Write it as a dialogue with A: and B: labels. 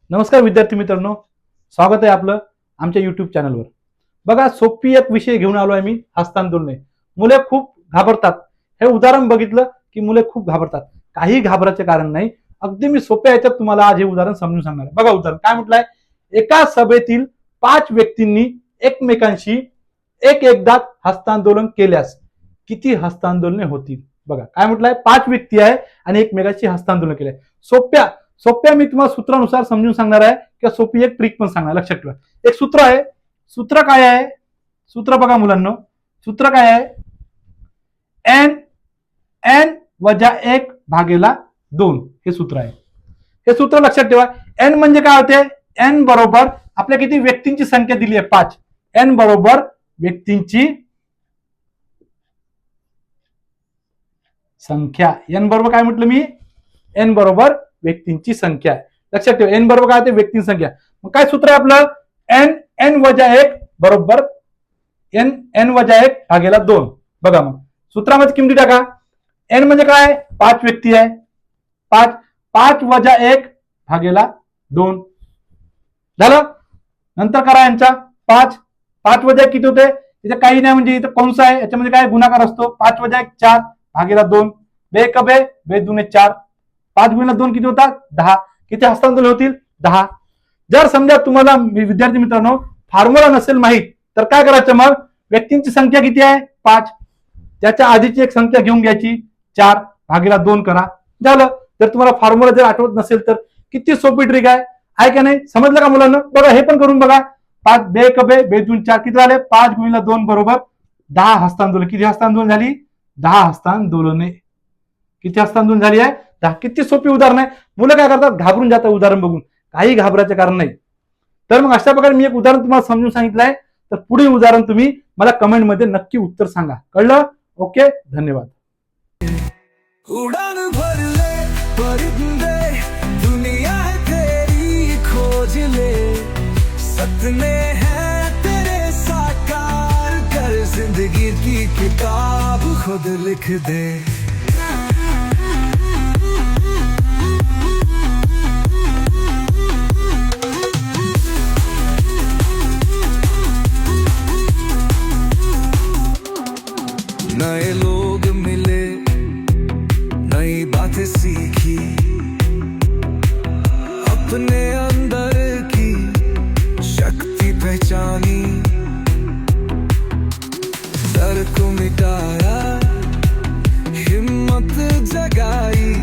A: नमस्कार विद्यार्थी मित्रांनो, स्वागत आहे आपलं आमच्या युट्यूब चॅनलवर। बघा, सोपी एक विषय घेऊन आलो आहे मी, हस्तांदोलने। मुले खूप घाबरतात। हे उदाहरण बघितलं की मुले खूप घाबरतात। काही घाबरायचे कारण नाही, अगदी मी सोप्या याच्यात तुम्हाला आज हे उदाहरण समजून सांगणार आहे। बघा उदाहरण काय म्हटलंय, एका सभेतील 5 व्यक्तींनी एकमेकांशी एकदा हस्तांदोलन केल्यास किती हस्तांदोलने होतील। बघा काय म्हटलंय, 5 व्यक्ती आहे आणि एकमेकांशी हस्तांदोलन केलंय। सोप्या मी तुम्हाला सूत्रानुसार समजून सांगणार आहे किंवा सोपी एक ट्रिक पण सांगणार, लक्षात ठेवा। एक सूत्र आहे, सूत्र काय आहे, सूत्र बघा मुलांना, सूत्र काय आहे, n वजा 1 भागेला 2 हे सूत्र आहे। हे सूत्र लक्षात ठेवा। n म्हणजे काय होते, n बरोबर आपल्या किती व्यक्तींची संख्या दिली आहे 5, n बरोबर व्यक्तींची संख्या। n बरोबर काय म्हटलं मी, n बरोबर व्यक्तींची संख्या आहे। लक्षात ठेवा, n बरोबर काय होते, व्यक्तींची संख्या। मग काय सूत्र आहे आपलं, n वजा 1 बरोबर n वजा 1 भागेला 2। बघा मग सूत्रामध्ये किमती टाका। n म्हणजे काय, 5 व्यक्ती आहे, 5 वजा 1 भागेला 2 झालं। नंतर करा यांचा 5 वजा 1 किती होते, इथे काही नाही म्हणजे इथे कंस आहे, याच्यामध्ये काय गुणाकार असतो। 5 वजा 1 4 भागेला 2, बे कबे बे दुने 4, 5 गुणिले 2 किती होतात 10। किती हस्तांतरण होतील 10। जर समजा तुम्हाला विद्यार्थी मित्रांनो फॉर्म्युला नसेल माहित तर काय करायचं, मग व्यक्तींची संख्या किती आहे 5, त्याच्या आधीची एक संख्या घेऊन घ्यायची 4 भागीला 2 करा, झालं। जर तुम्हाला फॉर्म्युला जर आठवत नसेल तर किती सोपी ट्रिक आहे का नाही, समजलं का मुलांना। बघा हे पण करून बघा, 5 बे कबे बे दुन 4 किती झाले, 5 गुणिले 2 बरोबर 10 हस्तांदोलन। किती हस्तांदोलन झाली, 10 हस्तांदोलने। किती हस्तांदोलन झाली आहे 10। किती सोपी उदाहरण आहे। मुलं काय करतात, घाबरून जातात उदाहरण बघून, काही घाबरायचे कारण नाही। तर मग अशा प्रकारे मी एक उदाहरण तुम्हाला समजून सांगितलंय, तर पुढील उदाहरण तुम्ही मला कमेंट मध्ये नक्की उत्तर सांगा, कळलं। ओके, धन्यवाद।
B: उड़ान भर ले परिंदे, दुनिया है तेरी खोज ले, सपने हैं तेरे साकार कर, जिंदगी की किताब खुद लिख दे। नए लोग मिले, नई बातें सीखी, अपने अंदर की शक्ति पहचानी, डर को मिटाया, हिम्मत जगाई।